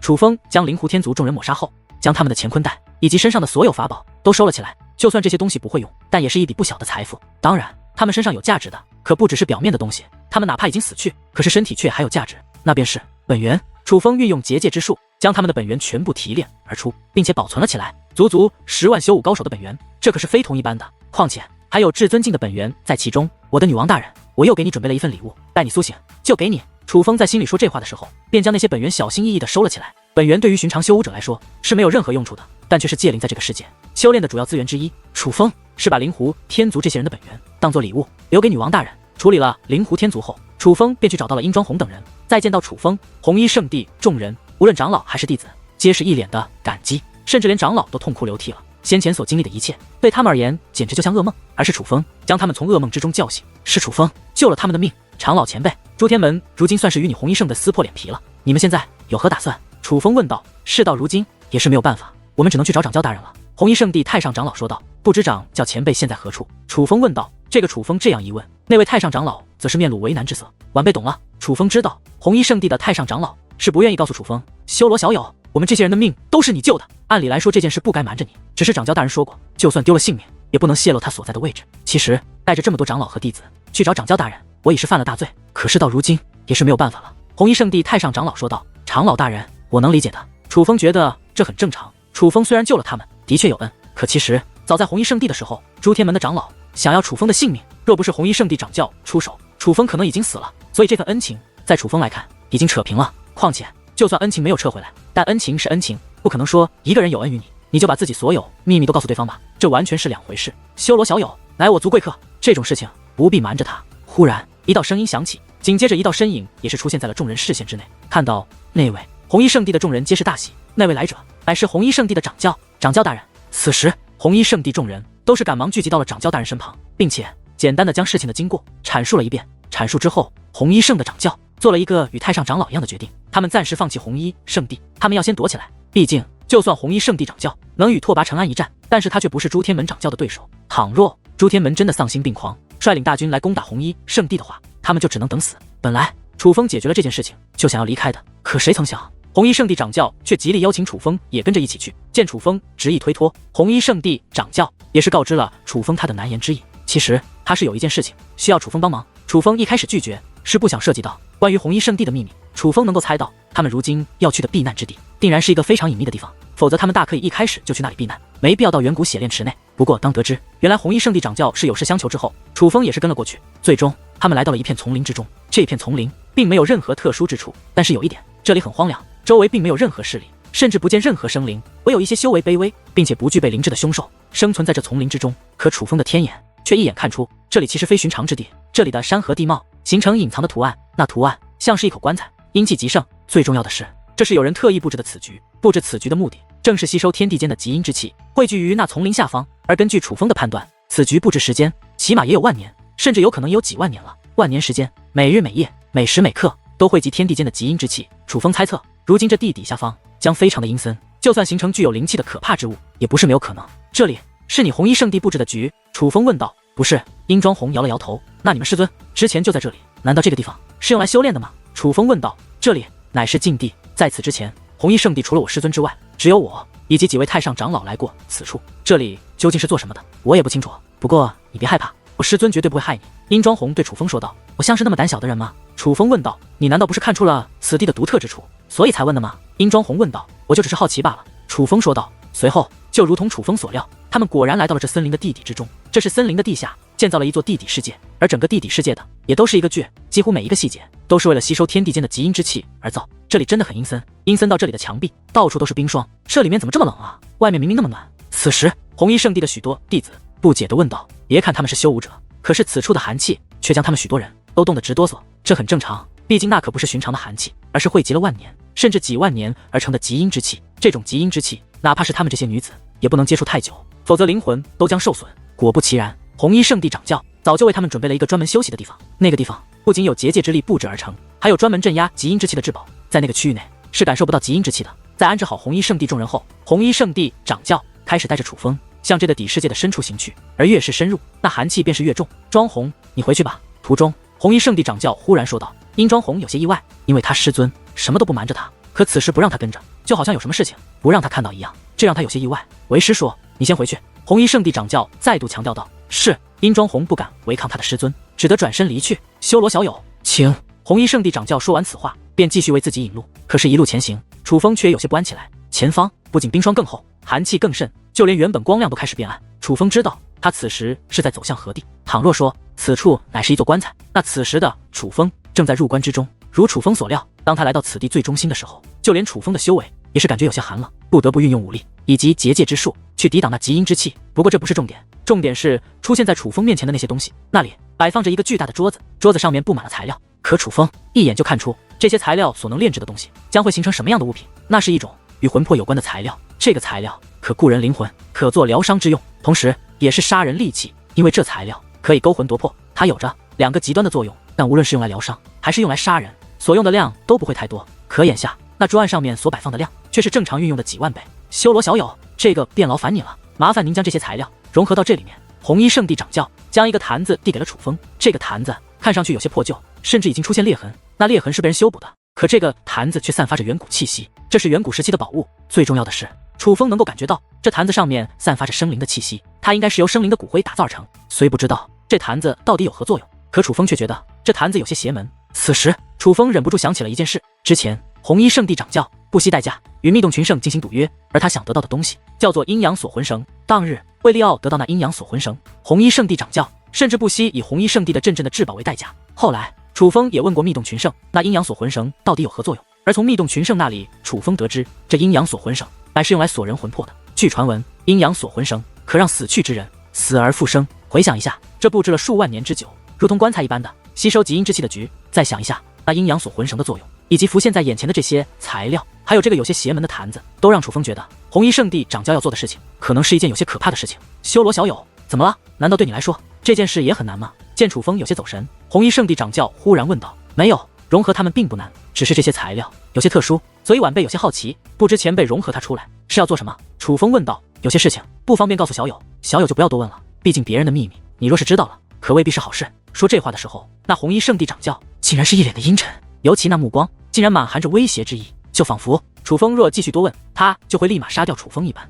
楚风将灵狐天族众人抹杀后，将他们的乾坤袋以及身上的所有法宝都收了起来。就算这些东西不会用，但也是一笔不小的财富。当然，他们身上有价值的，可不只是表面的东西。他们哪怕已经死去，可是身体却还有价值，那便是本源。楚风运用结界之术，将他们的本源全部提炼而出，并且保存了起来。足足10万修武高手的本源，这可是非同一般的。况且还有至尊境的本源在其中。我的女王大人，我又给你准备了一份礼物，待你苏醒就给你。楚风在心里说这话的时候，便将那些本源小心翼翼地收了起来。本源对于寻常修武者来说是没有任何用处的，但却是界灵在这个世界修炼的主要资源之一。楚风是把灵狐天族这些人的本源当做礼物留给女王大人。处理了灵狐天族后，楚风便去找到了殷庄红等人。再见到楚风，红衣圣地众人无论长老还是弟子，皆是一脸的感激，甚至连长老都痛哭流涕了。先前所经历的一切对他们而言简直就像噩梦，而是楚风将他们从噩梦之中叫醒，是楚风救了他们的命。长老前辈，朱天门如今算是与你红衣圣的撕破脸皮了，你们现在有何打算？楚风问道。事到如今也是没有办法，我们只能去找掌教大人了。红衣圣地太上长老说道。不知掌教前辈现在何处？楚风问道。这个楚风这样一问，那位太上长老则是面露为难之色。晚辈懂了。楚风知道红衣圣地的太上长老是不愿意告诉楚风，修罗小友，我们这些人的命都是你救的，按理来说这件事不该瞒着你，只是掌教大人说过，就算丢了性命也不能泄露他所在的位置。其实带着这么多长老和弟子去找掌教大人，我已是犯了大罪，可是到如今也是没有办法了。红衣圣地太上长老说道。长老大人，我能理解的。楚风觉得这很正常。楚风虽然救了他们，的确有恩，可其实早在红衣圣地的时候，朱天门的长老想要楚风的性命，若不是红衣圣地掌教出手，楚风可能已经死了。所以这份恩情在楚风来看已经扯平了。况且就算恩情没有撤回来，但恩情是恩情，不可能说一个人有恩于你就把自己所有秘密都告诉对方吧，这完全是两回事。修罗小友，乃我族贵客，这种事情不必瞒着他。忽然一道声音响起，紧接着一道身影也是出现在了众人视线之内。看到那位红衣圣地的众人皆是大喜，那位来者乃是红衣圣地的掌教。掌教大人。此时红衣圣地众人都是赶忙聚集到了掌教大人身旁，并且简单的将事情的经过阐述了一遍。阐述之后，红衣圣的掌教做了一个与太上长老一样的决定，他们暂时放弃红衣圣地，他们要先躲起来。毕竟就算红衣圣地掌教能与拓跋承安一战，但是他却不是朱天门掌教的对手。倘若朱天门真的丧心病狂，率领大军来攻打红衣圣地的话，他们就只能等死。本来楚风解决了这件事情就想要离开的，可谁曾想红衣圣地掌教却极力邀请楚风也跟着一起去。见楚风执意推脱，红衣圣地掌教也是告知了楚风他的难言之隐。其实他是有一件事情需要楚风帮忙。楚风一开始拒绝是不想涉及到关于红衣圣地的秘密。楚风能够猜到他们如今要去的避难之地定然是一个非常隐秘的地方，否则他们大可以一开始就去那里避难，没必要到远古血炼池内。不过当得知原来红衣圣地掌教是有事相求之后，楚风也是跟了过去。最终他们来到了一片丛林之中。这片丛林并没有任何特殊之处，但是有一点，这里很荒凉，周围并没有任何势力，甚至不见任何生灵，唯有一些修为卑微并且不具备灵智的凶兽生存在这丛林之中。可楚风的天眼却一眼看出这里其实非寻常之地，这里的山河地貌形成隐藏的图案，那图案像是一口棺材，阴气极盛。最重要的是，这是有人特意布置的此局，布置此局的目的正是吸收天地间的极阴之气，汇聚于那丛林下方。而根据楚风的判断，此局布置时间起码也有万年，甚至有可能也有几万年了。万年时间，每日每夜每时每刻都汇集天地间的极阴之气。楚风猜测，如今这地底下方将非常的阴森，就算形成具有灵气的可怕之物，也不是没有可能。这里是你红衣圣地布置的局？楚风问道。不是。殷庄红摇了摇头。那你们师尊之前就在这里？难道这个地方是用来修炼的吗？楚风问道。这里乃是禁地，在此之前，红衣圣地除了我师尊之外，只有我以及几位太上长老来过此处。这里究竟是做什么的，我也不清楚。不过你别害怕，我师尊绝对不会害你。殷庄红对楚风说道。我像是那么胆小的人吗？楚风问道。你难道不是看出了此地的独特之处，所以才问的吗？殷庄红问道。我就只是好奇罢了。楚风说道。随后就如同楚风所料，他们果然来到了这森林的地底之中。这是森林的地下建造了一座地底世界，而整个地底世界的也都是一个巨，几乎每一个细节都是为了吸收天地间的极阴之气而造。这里真的很阴森，阴森到这里的墙壁到处都是冰霜，这里面怎么这么冷啊？外面明明那么暖。此时红衣圣地的许多弟子不解地问道。别看他们是修武者，可是此处的寒气却将他们许多人都冻得直哆嗦。这很正常，毕竟那可不是寻常的寒气，而是汇集了万年甚至几万年而成的极阴之气。这种极阴之气哪怕是他们这些女子也不能接触太久，否则灵魂都将受损。果不其然，红衣圣地掌教早就为他们准备了一个专门休息的地方。那个地方不仅有结界之力布置而成，还有专门镇压极阴之气的至宝。在那个区域内是感受不到极阴之气的。在安置好红衣圣地众人后，红衣圣地掌教开始带着楚风向这个底世界的深处行去，而越是深入，那寒气便是越重。庄红，你回去吧。途中红衣圣地掌教忽然说道。殷庄红有些意外，因为他师尊什么都不瞒着他，可此时不让他跟着就好像有什么事情不让他看到一样，这让他有些意外。为师说：“你先回去。”红衣圣地掌教再度强调道：“是。”殷庄红不敢违抗他的师尊，只得转身离去。修罗小友，请。红衣圣地掌教说完此话，便继续为自己引路。可是，一路前行，楚风却有些不安起来。前方不仅冰霜更厚，寒气更甚，就连原本光亮都开始变暗。楚风知道，他此时是在走向何地。倘若说此处乃是一座棺材，那此时的楚风正在入关之中。如楚风所料，当他来到此地最中心的时候，就连楚风的修为也是感觉有些寒冷，不得不运用武力以及结界之术去抵挡那极阴之气。不过这不是重点，重点是出现在楚风面前的那些东西。那里摆放着一个巨大的桌子，桌子上面布满了材料。可楚风一眼就看出这些材料所能炼制的东西将会形成什么样的物品。那是一种与魂魄有关的材料，这个材料可固人灵魂，可做疗伤之用，同时也是杀人利器。因为这材料可以勾魂夺魄，它有着两个极端的作用，但无论是用来疗伤还是用来杀人，所用的量都不会太多。可眼下那桌案上面所摆放的量却是正常运用的几万倍。修罗小友，这个便劳烦你了，麻烦您将这些材料融合到这里面。红衣圣地掌教将一个坛子递给了楚风，这个坛子看上去有些破旧，甚至已经出现裂痕，那裂痕是被人修补的。可这个坛子却散发着远古气息，这是远古时期的宝物。最重要的是，楚风能够感觉到这坛子上面散发着生灵的气息，它应该是由生灵的骨灰打造而成。虽不知道这坛子到底有何作用，可楚风却觉得这坛子有些邪门。此时楚风忍不住想起了一件事，之前红衣圣地掌教不惜代价与密洞群圣进行赌约，而他想得到的东西叫做阴阳锁魂绳。当日为利奥得到那阴阳锁魂绳，红衣圣地掌教甚至不惜以红衣圣地的镇的至宝为代价。后来楚风也问过密洞群圣，那阴阳锁魂绳到底有何作用？而从密洞群圣那里，楚风得知这阴阳锁魂绳乃是用来锁人魂魄的。据传闻，阴阳锁魂绳可让死去之人死而复生。回想一下，这布置了数万年之久，如同棺材一般的吸收极阴之气的局，再想一下那阴阳锁魂绳的作用，以及浮现在眼前的这些材料，还有这个有些邪门的坛子，都让楚风觉得红衣圣地掌教要做的事情可能是一件有些可怕的事情。修罗小友，怎么了？难道对你来说这件事也很难吗？见楚风有些走神，红衣圣地掌教忽然问道。没有，融合它们并不难，只是这些材料有些特殊，所以晚辈有些好奇，不知前辈融合它出来是要做什么？楚风问道。有些事情不方便告诉小友，小友就不要多问了，毕竟别人的秘密你若是知道了，可未必是好事。说这话的时候，那红衣圣地掌教竟然是一脸的阴沉，尤其那目光竟然满含着威胁之意，就仿佛楚风若继续多问，他就会立马杀掉楚风一般。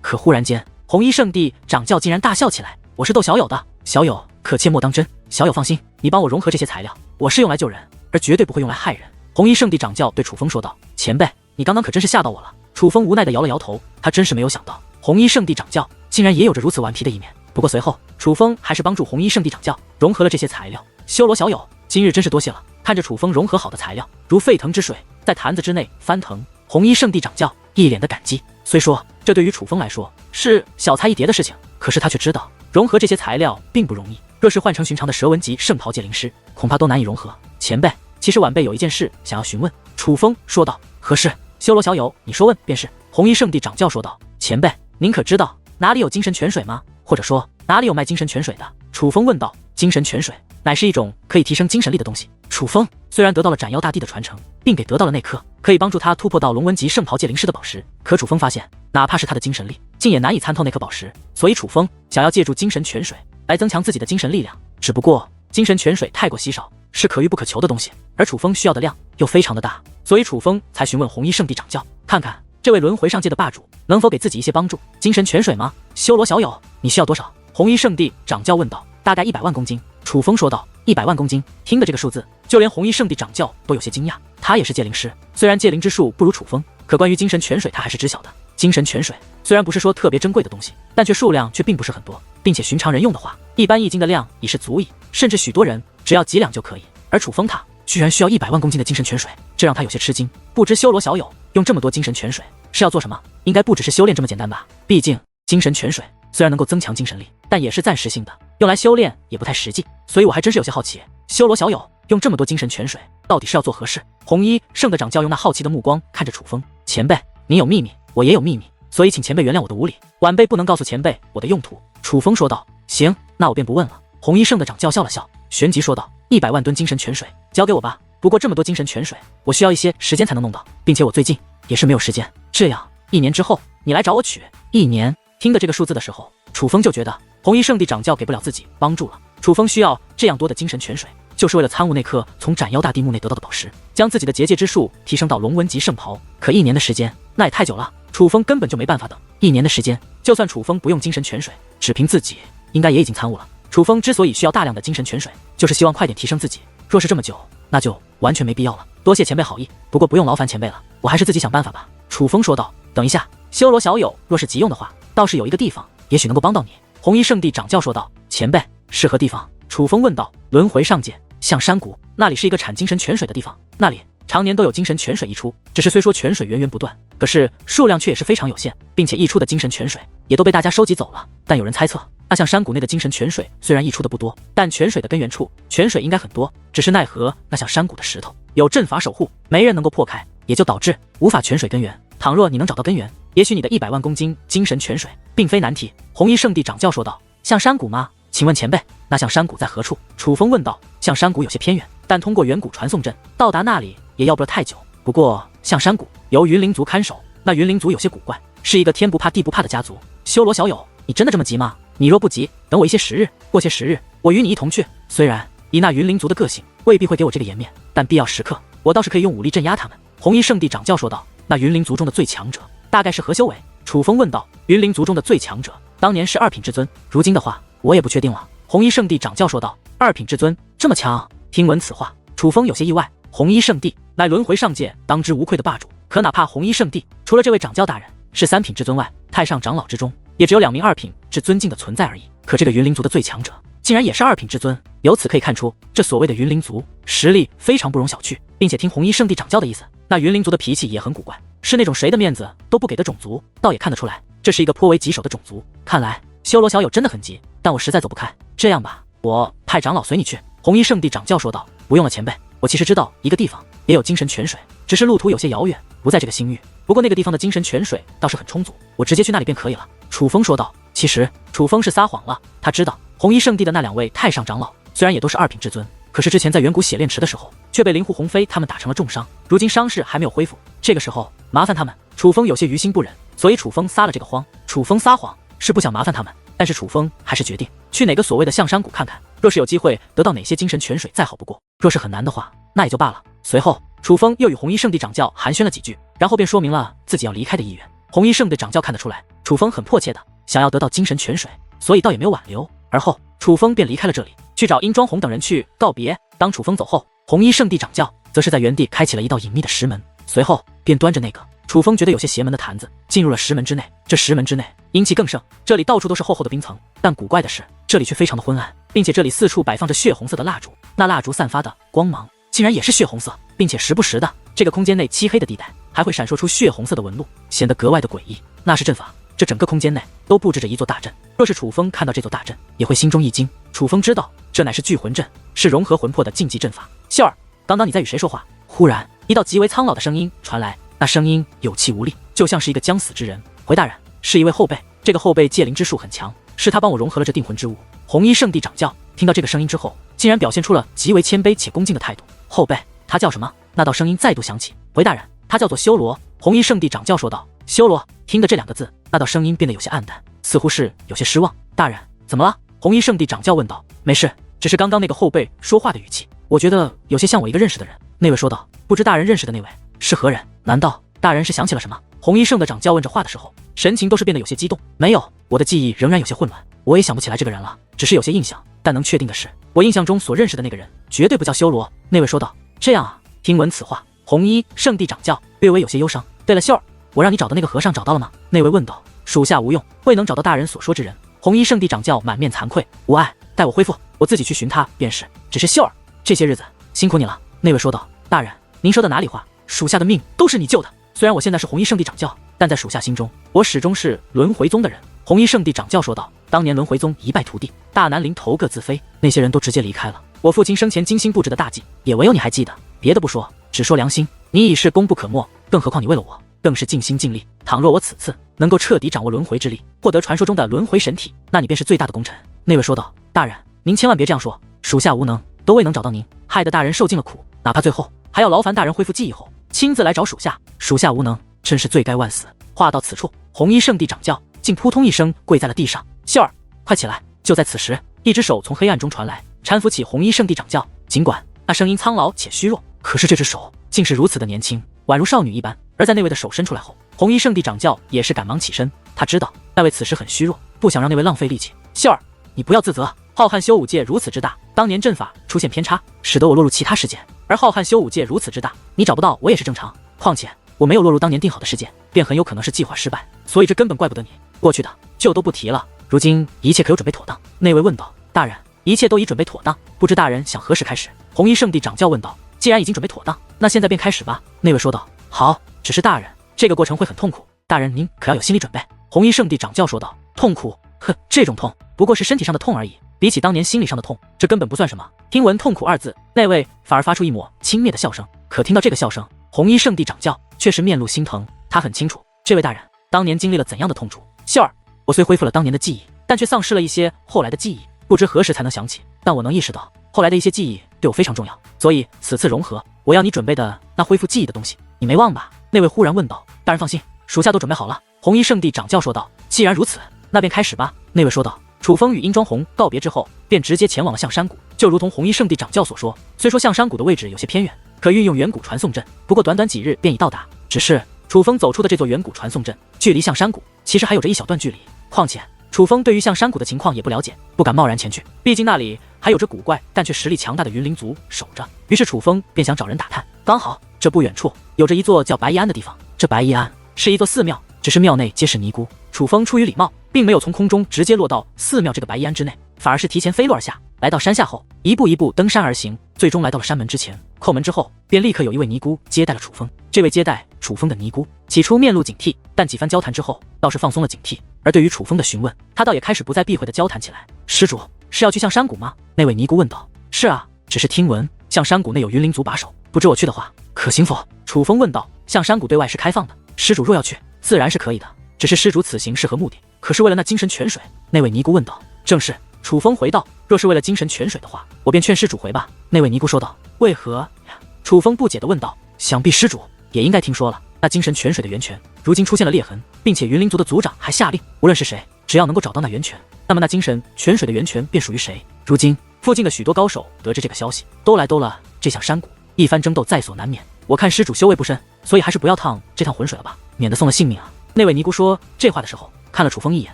可忽然间，红衣圣地掌教竟然大笑起来。我是逗小友的，小友可切莫当真。小友放心，你帮我融合这些材料，我是用来救人，而绝对不会用来害人。红衣圣地掌教对楚风说道。前辈，你刚刚可真是吓到我了。楚风无奈地摇了摇头，他真是没有想到红衣圣地掌教竟然也有着如此顽皮的一面。不过随后楚风还是帮助红衣圣地掌教融合了这些材料。修罗小友，今日真是多谢了。看着楚风融合好的材料如沸腾之水在坛子之内翻腾，红衣圣地掌教一脸的感激。虽说这对于楚风来说是小菜一碟的事情，可是他却知道融合这些材料并不容易，若是换成寻常的蛇纹级圣袍戒灵师，恐怕都难以融合。前辈，其实晚辈有一件事想要询问。楚风说道。何事？修罗小友，你说问便是。红衣圣地掌教说道。前辈，您可知道哪里有精神泉水吗？或者说哪里有卖精神泉水的？楚风问道。精神泉水乃是一种可以提升精神力的东西。楚风虽然得到了斩妖大帝的传承，并给得到了那颗可以帮助他突破到龙纹级圣袍戒灵师的宝石，可楚风发现哪怕是他的精神力竟也难以参透那颗宝石，所以楚风想要借助精神泉水来增强自己的精神力量。只不过精神泉水太过稀少，是可遇不可求的东西，而楚风需要的量又非常的大，所以楚风才询问红衣圣地掌教，看看这位轮回上界的霸主能否给自己一些帮助。精神泉水吗？修罗小友，你需要多少？红衣圣地掌教问道。大概100万公斤。楚风说道。100万公斤，听的这个数字，就连红衣圣地掌教都有些惊讶。他也是戒灵师，虽然戒灵之术不如楚风，可关于精神泉水他还是知晓的。精神泉水虽然不是说特别珍贵的东西，但却数量却并不是很多，并且寻常人用的话，一般易经的量已是足矣，甚至许多人只要几两就可以。而楚风他居然需要100万公斤的精神泉水，这让他有些吃惊。不知修罗小友用这么多精神泉水是要做什么？应该不只是修炼这么简单吧？毕竟精神泉水虽然能够增强精神力，但也是暂时性的，用来修炼也不太实际，所以我还真是有些好奇，修罗小友用这么多精神泉水到底是要做何事？红衣圣的掌教用那好奇的目光看着楚风。前辈，您有秘密，我也有秘密，所以请前辈原谅我的无礼，晚辈不能告诉前辈我的用途。楚风说道。行，那我便不问了。红衣圣的掌教笑了笑，旋即说道。100万吨精神泉水交给我吧，不过这么多精神泉水我需要一些时间才能弄到，并且我最近也是没有时间，这样1年之后你来找我取。1年，听的这个数字的时候，楚风就觉得红衣圣地掌教给不了自己帮助了。楚风需要这样多的精神泉水，就是为了参悟那颗从斩妖大帝墓内得到的宝石，将自己的结界之术提升到龙纹级圣袍。可1年的时间，那也太久了，楚风根本就没办法等。1年的时间，就算楚风不用精神泉水，只凭自己，应该也已经参悟了。楚风之所以需要大量的精神泉水，就是希望快点提升自己。若是这么久，那就完全没必要了。多谢前辈好意，不过不用劳烦前辈了，我还是自己想办法吧。楚风说道。等一下，修罗小友，若是急用的话，倒是有一个地方，也许能够帮到你。红衣圣地掌教说道。前辈，是何地方？楚风问道。轮回上界，象山谷，那里是一个产精神泉水的地方，那里常年都有精神泉水溢出，只是虽说泉水源源不断，可是数量却也是非常有限，并且溢出的精神泉水也都被大家收集走了。但有人猜测，那象山谷内的精神泉水虽然溢出的不多，但泉水的根源处泉水应该很多，只是奈何那象山谷的石头有阵法守护，没人能够破开，也就导致无法泉水根源。倘若你能找到根源，也许你的100万公斤精神泉水并非难题。红衣圣地掌教说道。象山谷吗？请问前辈，那象山谷在何处？楚风问道。象山谷有些偏远，但通过远古传送阵到达那里也要不了太久。不过象山谷由云灵族看守，那云灵族有些古怪，是一个天不怕地不怕的家族。修罗小友，你真的这么急吗？你若不急，等我一些时日，过些时日，我与你一同去。虽然以那云灵族的个性，未必会给我这个颜面，但必要时刻，我倒是可以用武力镇压他们。红衣圣地掌教说道。那云灵族中的最强者大概是何修为？楚风问道。云灵族中的最强者当年是2品至尊，如今的话我也不确定了。红衣圣地掌教说道。2品至尊这么强？听闻此话，楚风有些意外。红衣圣地乃轮回上界当之无愧的霸主，可哪怕红衣圣地除了这位掌教大人是3品至尊外，太上长老之中也只有2名2品至尊境的存在而已。可这个云灵族的最强者竟然也是2品至尊，由此可以看出，这所谓的云灵族实力非常不容小觑。并且听红衣圣地掌教的意思，那云灵族的脾气也很古怪，是那种谁的面子都不给的种族，倒也看得出来，这是一个颇为棘手的种族。看来修罗小友真的很急，但我实在走不开。这样吧，我派长老随你去。红衣圣地掌教说道。不用了前辈，我其实知道一个地方也有精神泉水，只是路途有些遥远，不在这个星域。不过那个地方的精神泉水倒是很充足，我直接去那里便可以了。楚风说道。其实楚风是撒谎了，他知道红衣圣地的那2位太上长老虽然也都是2品至尊，可是之前在远古血炼池的时候却被灵狐鸿飞他们打成了重伤，如今伤势还没有恢复，这个时候麻烦他们，楚风有些于心不忍，所以楚风撒了这个谎。楚风撒谎是不想麻烦他们，但是楚风还是决定去哪个所谓的象山谷看看，若是有机会得到哪些精神泉水再好不过，若是很难的话那也就罢了。随后楚风又与红衣圣地掌教寒暄了几句，然后便说明了自己要离开的意愿。红衣圣地掌教看得出来楚风很迫切的想要得到精神泉水，所以倒也没有挽留。而后楚风便离开了这里，去找殷庄红等人去告别。当楚风走后，红衣圣地掌教则是在原地开启了一道隐秘的石门，随后便端着那个楚风觉得有些邪门的坛子进入了石门之内。这石门之内阴气更盛，这里到处都是厚厚的冰层，但古怪的是这里却非常的昏暗，并且这里四处摆放着血红色的蜡烛，那蜡烛散发的光芒竟然也是血红色，并且时不时的这个空间内漆黑的地带还会闪烁出血红色的纹路，显得格外的诡异。那是阵法，这整个空间内都布置着一座大阵，若是楚风看到这座大阵也会心中一惊。楚风知道这乃是聚魂阵，是融合魂魄的禁忌阵法。秀儿，刚刚你在与谁说话？忽然一道极为苍老的声音传来，那声音有气无力，就像是一个将死之人。回大人，是一位后辈，这个后辈戒灵之术很强，是他帮我融合了这定魂之物。红衣圣地掌教听到这个声音之后，竟然表现出了极为谦卑且恭敬的态度。后辈，他叫什么？那道声音再度响起。回大人，他叫做修罗。红衣圣地掌教说道。修罗，听得这2个字，那道声音变得有些暗淡，似乎是有些失望。大人，怎么了？红衣圣地掌教问道。没事，只是刚刚那个后辈说话的语气，我觉得有些像我一个认识的人。那位说道。不知大人认识的那位是何人？难道大人是想起了什么？红衣圣的掌教问着话的时候，神情都是变得有些激动。没有，我的记忆仍然有些混乱，我也想不起来这个人了，只是有些印象。但能确定的是，我印象中所认识的那个人绝对不叫修罗。那位说道。这样啊。听闻此话，红衣圣地掌教略微有些忧伤。对了，秀儿，我让你找的那个和尚找到了吗？那位问道。属下无用，未能找到大人所说之人。红衣圣地掌教满面惭愧。无碍，待我恢复，我自己去寻他便是。只是秀儿，这些日子辛苦你了。那位说道。大人，您说的哪里话？属下的命都是你救的。虽然我现在是红衣圣地掌教，但在属下心中，我始终是轮回宗的人。红衣圣地掌教说道。当年轮回宗一败涂地，大南陵头各自飞，那些人都直接离开了。我父亲生前精心布置的大计，也唯有你还记得。别的不说，只说良心，你已是功不可没，更何况你为了我更是尽心尽力。倘若我此次能够彻底掌握轮回之力，获得传说中的轮回神体，那你便是最大的功臣。那位说道。大人，您千万别这样说，属下无能，都未能找到您，害得大人受尽了苦，哪怕最后还要劳烦大人恢复记忆后亲自来找属下，属下无能，真是罪该万死。话到此处，红衣圣地掌教竟扑通一声跪在了地上。秀儿，快起来！就在此时，一只手从黑暗中传来，搀扶起红衣圣地掌教，尽管那声音苍老且虚弱，可是这只手竟是如此的年轻，宛如少女一般。而在那位的手伸出来后，红衣圣地掌教也是赶忙起身。他知道那位此时很虚弱，不想让那位浪费力气。秀儿，你不要自责，浩瀚修武界如此之大，当年阵法出现偏差，使得我落入其他世界。而浩瀚修武界如此之大，你找不到我也是正常。况且我没有落入当年定好的世界，便很有可能是计划失败，所以这根本怪不得你。过去的就都不提了，如今一切可有准备妥当？那位问道。大人，一切都已准备妥当，不知大人想何时开始？红衣圣地掌教问道。既然已经准备妥当，那现在便开始吧。那位说道。好，只是大人，这个过程会很痛苦，大人您可要有心理准备。红衣圣地掌教说道。痛苦？哼，这种痛不过是身体上的痛而已，比起当年心理上的痛，这根本不算什么。听闻痛苦二字，那位反而发出一抹轻蔑的笑声。可听到这个笑声，红衣圣地掌教却是面露心疼。他很清楚这位大人当年经历了怎样的痛楚。秀儿，我虽恢复了当年的记忆，但却丧失了一些后来的记忆，不知何时才能想起。但我能意识到后来的一些记忆对我非常重要，所以此次融合，我要你准备的那恢复记忆的东西，你没忘吧？那位忽然问道。大人放心，属下都准备好了。红衣圣地掌教说道。既然如此，那便开始吧。那位说道。楚风与殷庄红告别之后，便直接前往了象山谷。就如同红衣圣地掌教所说，虽说象山谷的位置有些偏远，可运用远古传送阵，不过短短几日便已到达。只是楚风走出的这座远古传送阵，距离象山谷其实还有着一小段距离。况且楚风对于象山谷的情况也不了解，不敢贸然前去，毕竟那里还有着古怪但却实力强大的云灵族守着。于是楚风便想找人打探。刚好这不远处有着一座叫白衣庵的地方，这白衣庵是一座寺庙，只是庙内皆是尼姑。楚风出于礼貌，并没有从空中直接落到寺庙这个白衣庵之内，反而是提前飞落而下，来到山下后，一步一步登山而行，最终来到了山门之前。叩门之后，便立刻有一位尼姑接待了楚风。这位接待楚风的尼姑起初面露警惕，但几番交谈之后，倒是放松了警惕。而对于楚风的询问，他倒也开始不再避讳的交谈起来。施主是要去象山谷吗？那位尼姑问道。是啊，只是听闻象山谷内有云灵族把守，不知我去的话可行否？楚风问道。象山谷对外是开放的，施主若要去，自然是可以的。只是施主此行是何目的？可是为了那精神泉水？那位尼姑问道。正是，楚风回道。若是为了精神泉水的话，我便劝施主回吧。那位尼姑说道。为何呀？楚风不解地问道。想必施主也应该听说了，那精神泉水的源泉如今出现了裂痕，并且云灵族的族长还下令，无论是谁，只要能够找到那源泉，那么那精神泉水的源泉便属于谁。如今附近的许多高手得知这个消息，都来了这象山谷，一番争斗在所难免。我看施主修为不深，所以还是不要趟这趟浑水了吧，免得送了性命啊。那位尼姑说这话的时候，看了楚风一眼，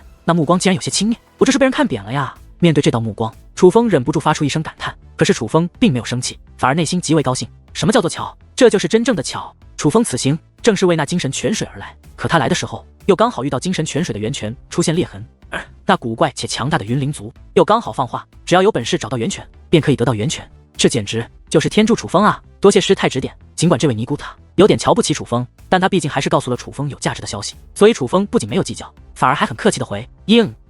那目光竟然有些轻蔑。我这是被人看扁了呀！面对这道目光，楚风忍不住发出一声感叹。可是楚风并没有生气，反而内心极为高兴。什么叫做巧？这就是真正的巧。楚风此行正是为那精神泉水而来，可他来的时候，又刚好遇到精神泉水的源泉出现裂痕，而那古怪且强大的云灵族又刚好放话，只要有本事找到源泉，便可以得到源泉。这简直就是天助楚风啊！多谢师太指点。尽管这位尼姑她有点瞧不起楚风，但她毕竟还是告诉了楚风有价值的消息，所以楚风不仅没有计较，反而还很客气的回：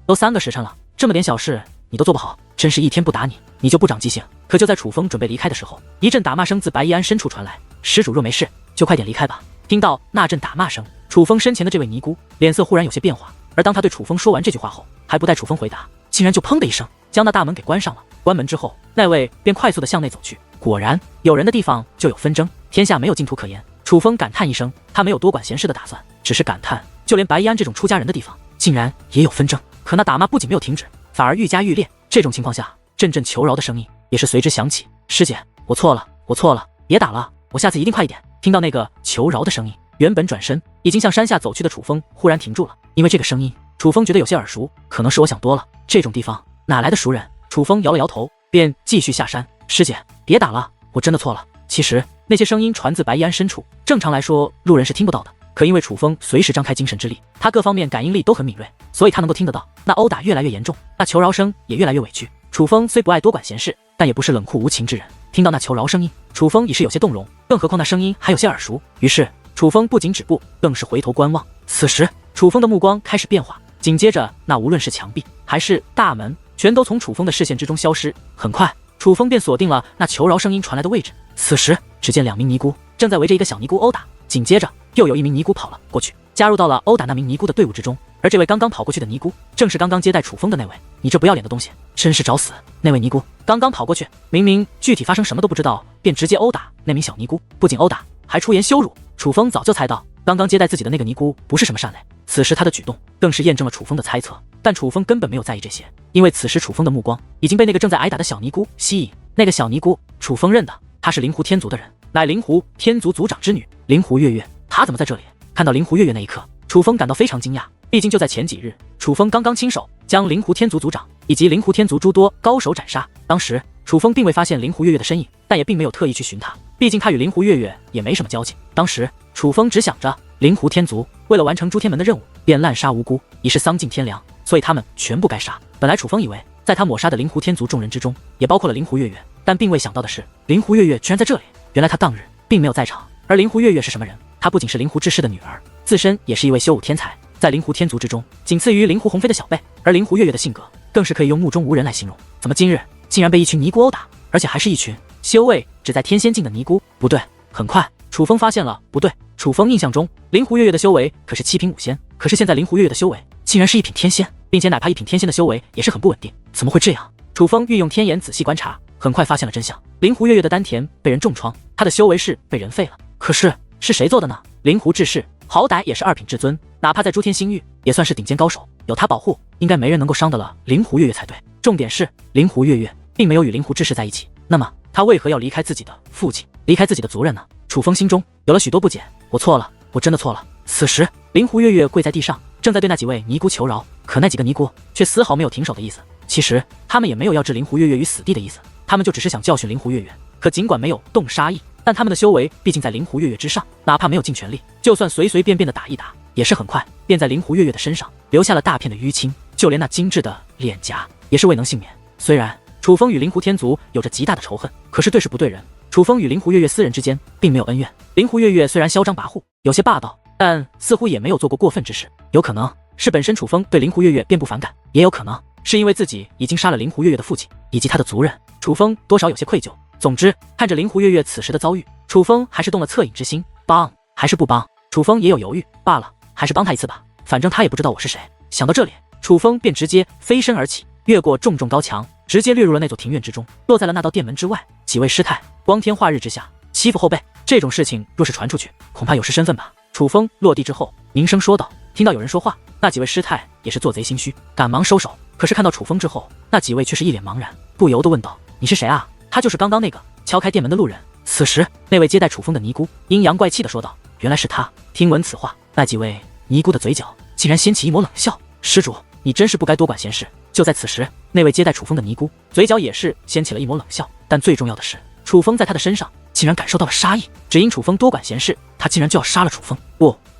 都3个时辰了，这么点小事你都做不好，真是一天不打你，你就不长记性。可就在楚风准备离开的时候，一阵打骂声自白衣庵深处传来。施主若没事，就快点离开吧。听到那阵打骂声，楚风身前的这位尼姑脸色忽然有些变化，而当他对楚风说完这句话后，还不待楚风回答，竟然就砰的一声将那大门给关上了。关门之后，那位便快速的向内走去。果然，有人的地方就有纷争，天下没有净土可言。楚风感叹一声，他没有多管闲事的打算，只是感叹，就连白衣庵这种出家人的地方，竟然也有纷争。可那打骂不仅没有停止，反而愈加愈烈。这种情况下，阵阵求饶的声音也是随之响起。师姐，我错了，别打了，我下次一定快一点。听到那个求饶的声音，原本转身已经向山下走去的楚风忽然停住了，因为这个声音，楚风觉得有些耳熟，可能是我想多了，这种地方哪来的熟人？楚风摇了摇头，便继续下山。师姐，别打了，我真的错了。其实那些声音传自白衣庵深处，正常来说路人是听不到的，可因为楚风随时张开精神之力，他各方面感应力都很敏锐，所以他能够听得到。那殴打越来越严重，那求饶声也越来越委屈。楚风虽不爱多管闲事，但也不是冷酷无情之人，听到那求饶声音，楚风已是有些动容，更何况那声音还有些耳熟。于是楚风不仅止步，更是回头观望。此时楚风的目光开始变化，紧接着那无论是墙壁还是大门，全都从楚风的视线之中消失。很快楚风便锁定了那求饶声音传来的位置。此时只见2名尼姑正在围着一个小尼姑殴打，紧接着又有1名尼姑跑了过去，加入到了殴打那名尼姑的队伍之中。而这位刚刚跑过去的尼姑，正是刚刚接待楚风的那位。你这不要脸的东西，真是找死！那位尼姑刚刚跑过去，明明具体发生什么都不知道，便直接殴打那名小尼姑，不仅殴打，还出言羞辱。楚风早就猜到，刚刚接待自己的那个尼姑不是什么善类，此时他的举动更是验证了楚风的猜测。但楚风根本没有在意这些，因为此时楚风的目光已经被那个正在挨打的小尼姑吸引。那个小尼姑，楚风认的，她是灵狐天族的人，乃灵狐天族族长之女，灵狐月月。她怎么在这里？看到灵狐月月那一刻，楚风感到非常惊讶。毕竟就在前几日，楚风刚刚亲手将灵狐天族族长以及灵狐天族诸多高手斩杀。当时楚风并未发现灵狐月月的身影，但也并没有特意去寻她，毕竟他与灵狐月月也没什么交集。当时楚风只想着灵狐天族为了完成诸天门的任务，便滥杀无辜，以示丧尽天良，所以他们全部该杀。本来楚风以为在他抹杀的灵狐天族众人之中，也包括了灵狐月月，但并未想到的是，灵狐月月居然在这里。原来他当日并没有在场。而灵狐月月是什么人？她不仅是灵狐志士的女儿，自身也是一位修武天才，在灵狐天族之中仅次于灵狐鸿飞的小辈。而灵狐月月的性格更是可以用目中无人来形容。怎么今日竟然被一群尼姑殴打，而且还是一群修为只在天仙境的尼姑？不对，很快楚风发现了不对。楚风印象中灵狐月月的修为可是7品武仙，可是现在灵狐月月的修为竟然是1品天仙，并且哪怕1品天仙的修为也是很不稳定，怎么会这样？楚风运用天眼仔细观察，很快发现了真相。灵狐月月的丹田被人重创，她的修为是被人废了。可是是谁做的呢？灵狐志士好歹也是2品至尊，哪怕在诸天星域也算是顶尖高手，有他保护，应该没人能够伤得了灵狐月月才对。重点是灵狐月月并没有与灵狐志士在一起，那么他为何要离开自己的父亲，离开自己的族人呢？楚风心中有了许多不解，我错了，我真的错了。此时灵狐月月跪在地上，正在对那几位尼姑求饶，可那几个尼姑却丝毫没有停手的意思。其实他们也没有要置灵狐月月于死地的意思，他们就只是想教训灵狐月月。可尽管没有动杀意，但他们的修为毕竟在灵狐月月之上，哪怕没有尽全力，就算随随便便的打一打，也是很快便在灵狐月月的身上留下了大片的淤青，就连那精致的脸颊也是未能幸免。虽然楚风与灵狐天族有着极大的仇恨，可是对事不对人。楚风与灵狐月月私人之间并没有恩怨，灵狐月月虽然嚣张跋扈，有些霸道，但似乎也没有做过过分之事。有可能是本身楚风对灵狐月月便不反感，也有可能是因为自己已经杀了灵狐月月的父亲以及他的族人，楚风多少有些愧疚。总之看着灵狐月月此时的遭遇，楚风还是动了恻隐之心，帮还是不帮？楚风也有犹豫，罢了，还是帮他一次吧，反正他也不知道我是谁。想到这里，楚风便直接飞身而起，越过重重高墙，直接掠入了那座庭院之中，落在了那道殿门之外。几位师太光天化日之下欺负后辈，这种事情若是传出去，恐怕有失身份吧。楚风落地之后凝声说道，听到有人说话，那几位师太也是做贼心虚，赶忙收手。可是看到楚风之后，那几位却是一脸茫然，不由得问道，你是谁啊？他就是刚刚那个敲开殿门的路人。此时那位接待楚风的尼姑阴阳怪气的说道，原来是他。听闻此话，那几位尼姑的嘴角竟然掀起一抹冷笑，施主你真是不该多管闲事。就在此时，那位接待楚风的尼姑嘴角也是掀起了一抹冷笑，但最重要的是楚风在他的身上竟然感受到了杀意，只因楚风多管闲事，他竟然就要杀了楚风。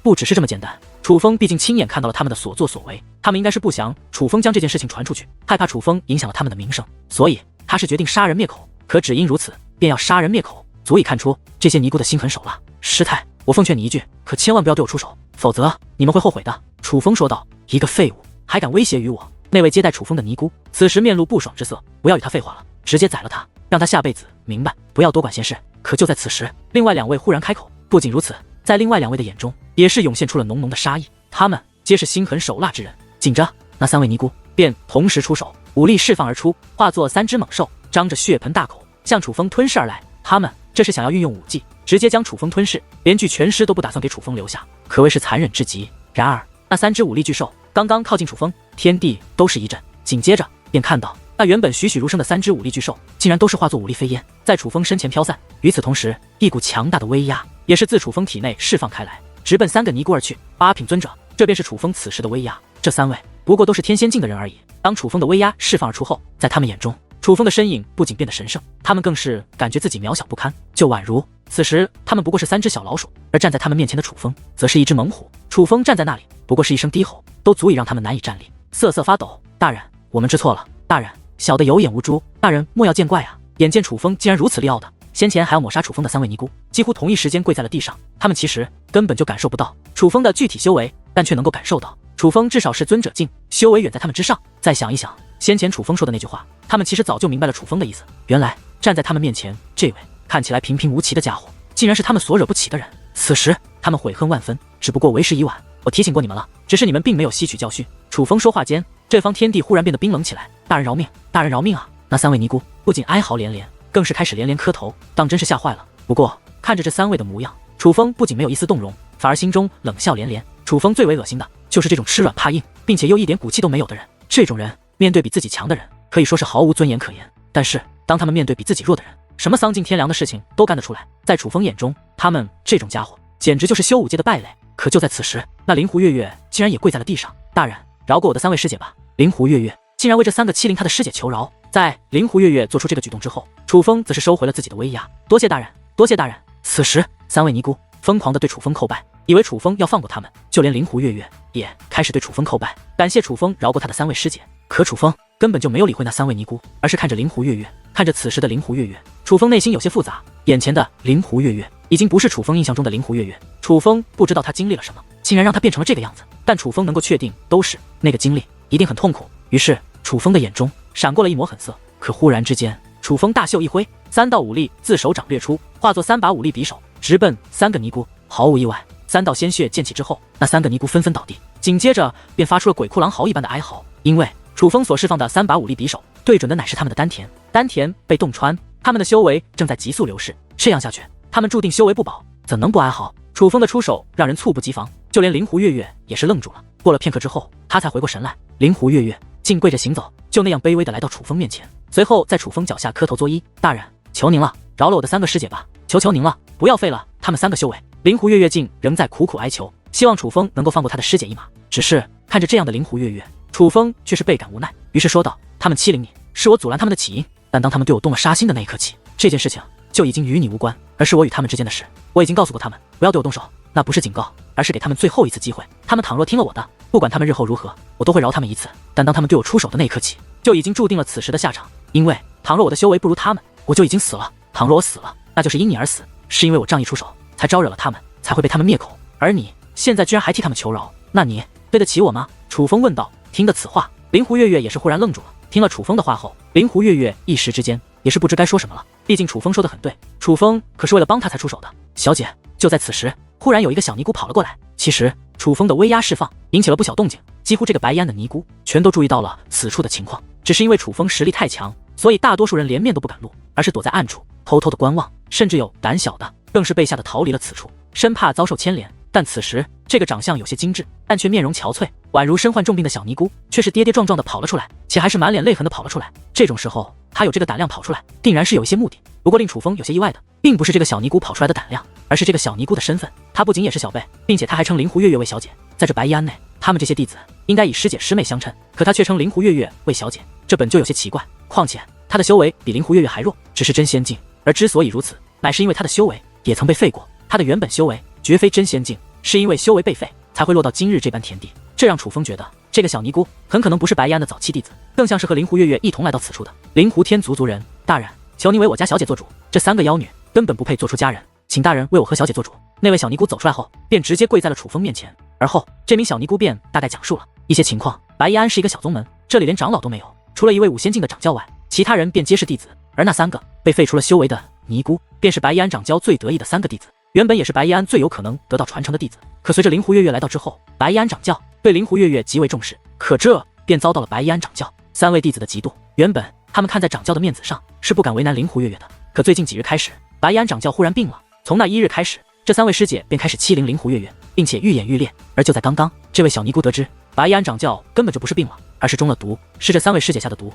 不只是这么简单，楚风毕竟亲眼看到了他们的所作所为，他们应该是不想楚风将这件事情传出去，害怕楚风影响了他们的名声，所以他是决定杀人灭口。可只因如此，便要杀人灭口，足以看出这些尼姑的心狠手辣。师太，我奉劝你一句，可千万不要对我出手，否则你们会后悔的。楚风说道，一个废物还敢威胁于我？那位接待楚风的尼姑此时面露不爽之色，不要与他废话了，直接宰了他，让他下辈子明白不要多管闲事。可就在此时，另外2位忽然开口。不仅如此，在另外2位的眼中也是涌现出了浓浓的杀意，他们皆是心狠手辣之人。紧着那3位尼姑便同时出手，武力释放而出，化作3只猛兽，张着血盆大口向楚风吞噬而来。他们这是想要运用武技直接将楚风吞噬，连具全尸都不打算给楚风留下，可谓是残忍至极。然而那3只武力巨兽刚刚靠近楚风，天地都是一震，紧接着便看到那原本栩栩如生的3只武力巨兽竟然都是化作武力飞烟，在楚风身前飘散。与此同时，一股强大的威压也是自楚风体内释放开来，直奔3个尼姑而去。8品尊者，这便是楚风此时的威压。这3位不过都是天仙境的人而已。当楚风的威压释放而出后，在他们眼中，楚风的身影不仅变得神圣，他们更是感觉自己渺小不堪，就宛如此时他们不过是3只小老鼠，而站在他们面前的楚风则是一只猛虎。楚风站在那里，不过是一声低吼，都足以让他们难以站立，瑟瑟发抖。大人，我们知错了。大人，小的有眼无珠，大人莫要见怪啊！眼见楚风竟然如此利奥的，先前还要抹杀楚风的3位尼姑几乎同一时间跪在了地上。他们其实根本就感受不到楚风的具体修为，但却能够感受到楚风至少是尊者境，修为远在他们之上。再想一想先前楚风说的那句话，他们其实早就明白了楚风的意思。原来站在他们面前这位看起来平平无奇的家伙，竟然是他们所惹不起的人。此时他们悔恨万分，只不过为时已晚。我提醒过你们了，只是你们并没有吸取教训。楚风说话间，这方天地忽然变得冰冷起来。大人饶命，大人饶命啊！那3位尼姑不仅哀嚎连连，更是开始连连磕头，当真是吓坏了。不过看着这3位的模样，楚风不仅没有一丝动容，反而心中冷笑连连。楚风最为恶心的就是这种吃软怕硬，并且又一点骨气都没有的人。这种人面对比自己强的人，可以说是毫无尊严可言。但是当他们面对比自己弱的人，什么丧尽天良的事情都干得出来。在楚风眼中，他们这种家伙简直就是修武界的败类。可就在此时，那灵狐月月竟然也跪在了地上：“大人，饶过我的3位师姐吧！”灵狐月月竟然为这3个欺凌他的师姐求饶。在灵狐月月做出这个举动之后，楚风则是收回了自己的威压：“多谢大人，多谢大人。”此时，3位尼姑疯狂地对楚风叩拜，以为楚风要放过他们，就连灵狐月月也开始对楚风叩拜，感谢楚风饶过他的3位师姐。可楚风根本就没有理会那3位尼姑，而是看着灵狐月月，看着此时的灵狐月月，楚风内心有些复杂。眼前的灵狐月月已经不是楚风印象中的灵狐月月，楚风不知道他经历了什么，竟然让他变成了这个样子。但楚风能够确定，都是那个经历一定很痛苦。于是楚风的眼中闪过了一抹狠色。可忽然之间，楚风大袖一挥，3道武力自手掌掠出，化作3把武力匕首，直奔3个尼姑。毫无意外，3道鲜血溅起之后，那3个尼姑纷纷倒地，紧接着便发出了鬼哭狼嚎一般的哀嚎。因为楚风所释放的3把武力匕首，对准的乃是他们的丹田，丹田被洞穿，他们的修为正在急速流逝。这样下去，他们注定修为不保，怎能不哀嚎？楚风的出手让人猝不及防，就连灵狐月月也是愣住了。过了片刻之后，他才回过神来，灵狐月月竟跪着行走，就那样卑微的来到楚风面前，随后在楚风脚下磕头作揖：“大人，求您了，饶了我的3个师姐吧，求您了，不要废了他们3个修为。”灵狐月月竟仍在苦苦哀求，希望楚风能够放过他的师姐一马。只是看着这样的灵狐月月，楚风却是倍感无奈，于是说道：“他们欺凌你，是我阻拦他们的起因，但当他们对我动了杀心的那一刻起，这件事情就已经与你无关，而是我与他们之间的事。我已经告诉过他们，不要对我动手，那不是警告，而是给他们最后一次机会。他们倘若听了我的，不管他们日后如何，我都会饶他们一次。但当他们对我出手的那一刻起，就已经注定了此时的下场。因为倘若我的修为不如他们，我就已经死了；倘若我死了，那就是因你而死，是因为我仗义出手，才招惹了他们，才会被他们灭口。而你现在居然还替他们求饶，那你对得起我吗？”楚风问道。听得此话，灵狐月月也是忽然愣住了。听了楚风的话后，灵狐月月一时之间也是不知该说什么了。毕竟楚风说的很对，楚风可是为了帮他才出手的。小姐，就在此时，忽然有一个小尼姑跑了过来。其实楚风的威压释放引起了不小动静，几乎这个白衣庵的尼姑全都注意到了此处的情况。只是因为楚风实力太强，所以大多数人连面都不敢露，而是躲在暗处偷偷的观望，甚至有胆小的更是被吓得逃离了此处，生怕遭受牵连。但此时这个长相有些精致，但却面容憔悴，宛如身患重病的小尼姑，却是跌跌撞撞的跑了出来，且还是满脸泪痕的跑了出来。这种时候他有这个胆量跑出来，定然是有一些目的。不过令楚风有些意外的，并不是这个小尼姑跑出来的胆量，而是这个小尼姑的身份。她不仅也是小辈，并且她还称灵狐月月为小姐。在这白衣庵内，他们这些弟子应该以师姐师妹相称，可她却称灵狐月月为小姐，这本就有些奇怪。况且她的修为比灵狐月月还弱，只是真仙境，而之所以如此，乃是因为她的修为也曾被废过。她的原本修为绝非真仙境，是因为修为被废，才会落到今日这般田地。这让楚风觉得，这个小尼姑很可能不是白衣庵的早期弟子，更像是和灵狐月月一同来到此处的灵狐天族族人。大人，求您为我家小姐做主，这3个妖女根本不配做出家人，请大人为我和小姐做主。那位小尼姑走出来后，便直接跪在了楚风面前。而后这名小尼姑便大概讲述了一些情况。白衣庵是一个小宗门，这里连长老都没有，除了一位5仙境的掌教外，其他人便皆是弟子。而那3个被废除了修为的尼姑，便是白衣庵掌教最得意的3个弟子，原本也是白衣庵最有可能得到传承的弟子。可随着灵狐月月来到之后，白衣庵掌教对灵狐月月极为重视，可这便遭到了白衣庵掌教3位弟子的嫉妒。原本他们看在掌教的面子上，是不敢为难灵狐月月的。可最近几日开始，白衣庵掌教忽然病了，从那1日开始，这3位师姐便开始欺凌灵狐月月，并且愈演愈烈。而就在刚刚，这位小尼姑得知白衣庵掌教根本就不是病了，而是中了毒，是这3位师姐下的毒。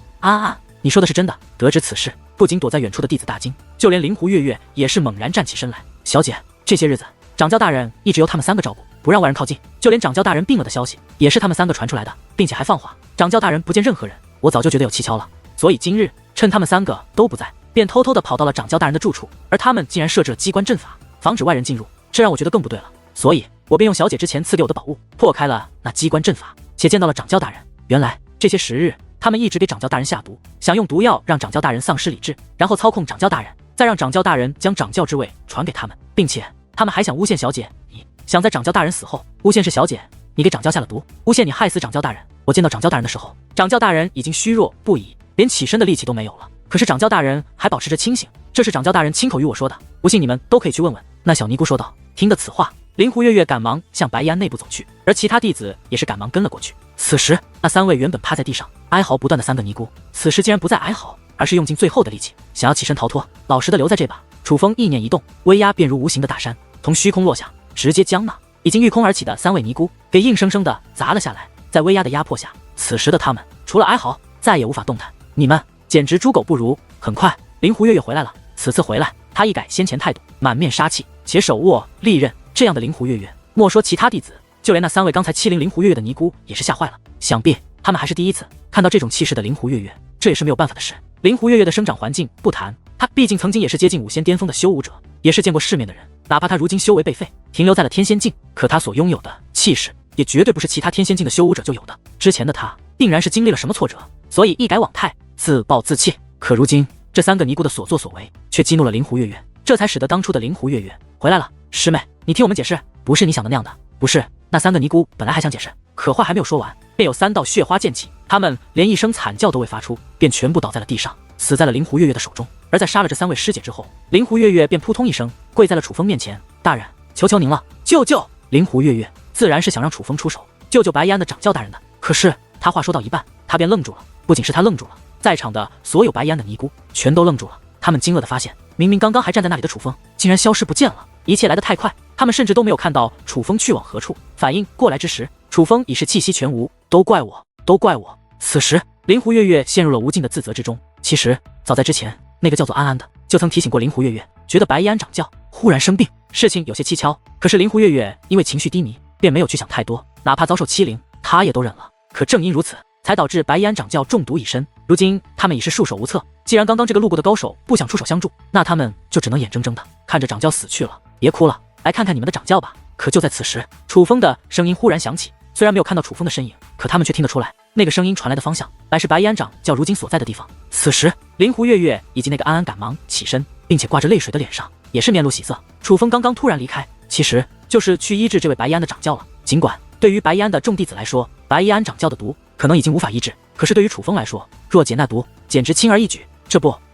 你说的是真的？得知此事，不仅躲在远处的弟子大惊，就连灵狐月月也是猛然站起身来。小姐，这些日子掌教大人一直由他们3个照顾，不让外人靠近，就连掌教大人病了的消息也是他们3个传出来的，并且还放话掌教大人不见任何人。我早就觉得有蹊跷了，所以今日趁他们3个都不在，便偷偷的跑到了掌教大人的住处，而他们竟然设置了机关阵法，防止外人进入，这让我觉得更不对了。所以我便用小姐之前赐给我的宝物破开了那机关阵法，且见到了掌教大人。原来这些时日他们一直给掌教大人下毒，想用毒药让掌教大人丧失理智，然后操控掌教大人，再让掌教大人将掌教之位传给他们，并且他们还想诬陷小姐你，想在掌教大人死后诬陷是小姐你给掌教下了毒，诬陷你害死掌教大人。我见到掌教大人的时候，掌教大人已经虚弱不已，连起身的力气都没有了，可是掌教大人还保持着清醒，这是掌教大人亲口与我说的，不信你们都可以去问问。那小尼姑说道。听得此话，灵狐月月赶忙向白衣庵内部走去，而其他弟子也是赶忙跟了过去。此时那3位原本趴在地上哀嚎不断的3个尼姑，此时竟然不再哀嚎，而是用尽最后的力气想要起身逃脱，老实的留在这吧。楚风意念一动，威压便如无形的大山从虚空落下，直接将那已经御空而起的3位尼姑给硬生生的砸了下来。在威压的压迫下，此时的他们除了哀嚎再也无法动弹，你们简直猪狗不如。很快灵狐月月回来了。此次回来，他一改先前态度，满面杀气，且手握利刃。这样的灵狐月月，莫说其他弟子，就连那3位刚才欺凌灵狐月月的尼姑也是吓坏了。想必他们还是第一次看到这种气势的灵狐月月，这也是没有办法的事。灵狐月月的生长环境不谈，他毕竟曾经也是接近5仙巅峰的修武者，也是见过世面的人。哪怕他如今修为被废，停留在了天仙境，可他所拥有的气势，也绝对不是其他天仙境的修武者就有的。之前的他定然是经历了什么挫折，所以一改往态，自暴自弃。可如今这3个尼姑的所作所为，却激怒了灵狐月月，这才使得当初的灵狐月月回来了。师妹，你听我们解释，不是你想的那样的。不是，那3个尼姑本来还想解释，可话还没有说完，便有3道血花溅起，他们连一声惨叫都未发出，便全部倒在了地上，死在了灵狐月月的手中。而在杀了这3位师姐之后，灵狐月月便扑通一声跪在了楚风面前：“大人，求求您了，救救！”灵狐月月自然是想让楚风出手救救白衣安的掌教大人的，可是他话说到一半，他便愣住了。不仅是他愣住了，在场的所有白衣安的尼姑全都愣住了。他们惊愕地发现，明明刚刚还站在那里的楚风，竟然消失不见了。一切来得太快，他们甚至都没有看到楚风去往何处。反应过来之时，楚风已是气息全无。都怪我，都怪我！此时，灵狐月月陷入了无尽的自责之中。其实，早在之前，那个叫做安安的就曾提醒过灵狐月月，觉得白衣安掌教忽然生病，事情有些蹊跷。可是灵狐月月因为情绪低迷，便没有去想太多，哪怕遭受欺凌，他也都忍了。可正因如此，才导致白衣安掌教中毒已深。如今他们已是束手无策。既然刚刚这个路过的高手不想出手相助，那他们就只能眼睁睁的看着掌教死去了。别哭了，来看看你们的掌教吧。可就在此时，楚风的声音忽然响起。虽然没有看到楚风的身影，可他们却听得出来，那个声音传来的方向乃是白衣安掌教如今所在的地方。此时，灵狐月月以及那个安安赶忙起身，并且挂着泪水的脸上也是面露喜色。楚风刚刚突然离开，其实就是去医治这位白衣安的掌教了。尽管对于白衣安的众弟子来说，白衣安掌教的毒可能已经无法医治，可是对于楚风来说，若解那毒，简直轻而易举。